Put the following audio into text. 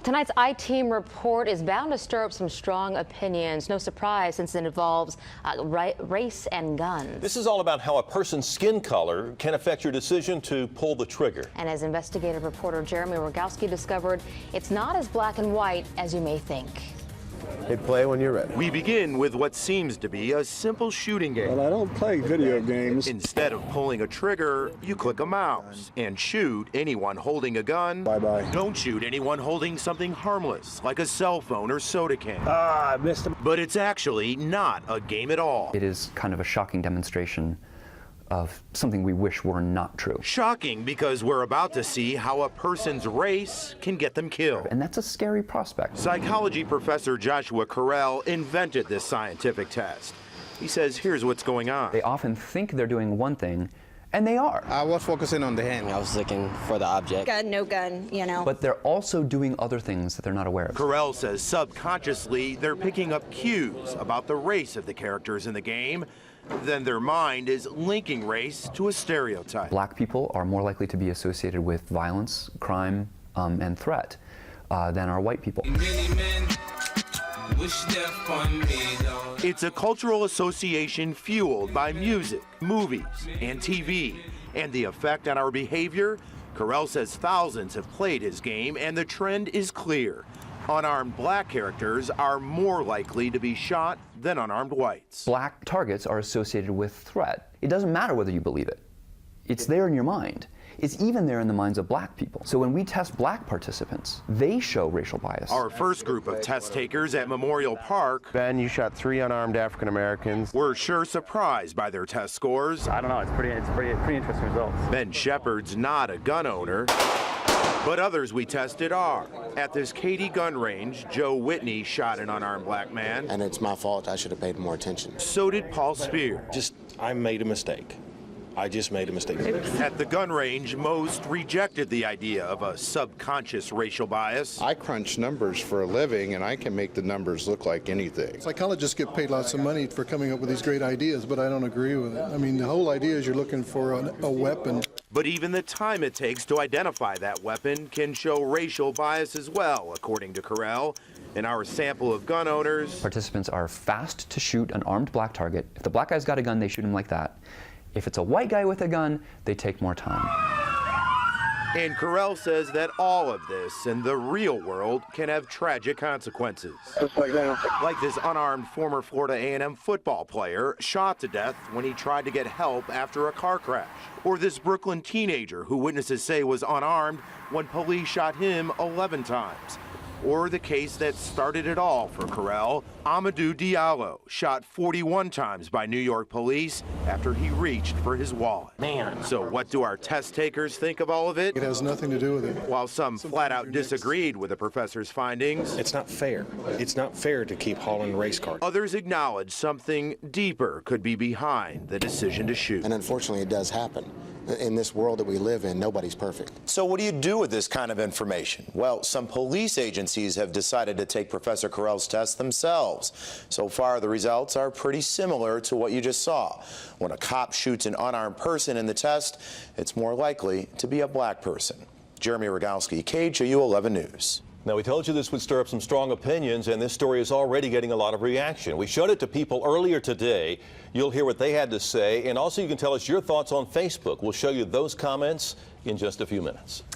Tonight's I-Team report is bound to stir up some strong opinions. No surprise, since it involves race and guns. This is all about how a person's skin color can affect your decision to pull the trigger. And as investigative reporter Jeremy Rogowski discovered, it's not as black and white as you may think. Hit play when you're ready. We begin with what seems to be a simple shooting game. Well, I don't play video games. Instead of pulling a trigger, you click a mouse and shoot anyone holding a gun. Bye-bye. Don't shoot anyone holding something harmless, like a cell phone or soda can. I missed him. But it's actually not a game at all. It is kind of a shocking demonstration of something we wish were not true. Shocking because we're about to see how a person's race can get them killed. And that's a scary prospect. Psychology professor Joshua Carell invented this scientific test. He says here's what's going on. They often think they're doing one thing, and they are. I was focusing on the hand. I was looking for the object. Gun, no gun, you know. But they're also doing other things that they're not aware of. Carell says subconsciously they're picking up cues about the race of the characters in the game. Then their mind is linking race to a stereotype. Black people are more likely to be associated with violence, crime, and threat than are white people. It's a cultural association fueled by music, movies, and TV. And the effect on our behavior? Carell says thousands have played his game, and the trend is clear. Unarmed black characters are more likely to be shot than unarmed whites. Black targets are associated with threat. It doesn't matter whether you believe it. It's there in your mind. It's even there in the minds of black people. So when we test black participants, they show racial bias. Our first group of test takers at Memorial Park, Ben, you shot 3 unarmed African Americans. were sure surprised by their test scores. I don't know, it's pretty interesting results. Ben Shepard's not a gun owner, but others we tested are. At this Katy gun range, Joe Whitney shot an unarmed black man. And it's my fault. I should have paid more attention. So did Paul Spear. I made a mistake. I just made a mistake. At the gun range, most rejected the idea of a subconscious racial bias. I crunch numbers for a living, and I can make the numbers look like anything. Psychologists get paid lots of money for coming up with these great ideas, but I don't agree with it. I mean, the whole idea is you're looking for a weapon. But even the time it takes to identify that weapon can show racial bias as well, according to Carell. In our sample of gun owners, Participants are fast to shoot an armed black target. If the black guy's got a gun, they shoot him like that. If it's a white guy with a gun, they take more time. and Carell says that all of this in the real world can have tragic consequences. Just like that. Like this unarmed former Florida A&M football player shot to death when he tried to get help after a car crash. Or this Brooklyn teenager who witnesses say was unarmed when police shot him 11 times. Or the case that started it all for Carell, Amadou Diallo, shot 41 times by New York police after he reached for his wallet. Man. So what do our test takers think of all of it? It has nothing to do with it. While some flat out disagreed with the professor's findings, it's not fair. It's not fair to keep hauling race cars. Others acknowledge something deeper could be behind the decision to shoot. And unfortunately, it does happen. In this world that we live in, nobody's perfect. So what do you do with this kind of information? Well, some police agencies have decided to take Professor Carell's test themselves. So far, the results are pretty similar to what you just saw. When a cop shoots an unarmed person in the test, it's more likely to be a black person. Jeremy Rogowski, KHOU 11 News. Now, we told you this would stir up some strong opinions, and this story is already getting a lot of reaction. We showed it to people earlier today. You'll hear what they had to say, and also you can tell us your thoughts on Facebook. We'll show you those comments in just a few minutes.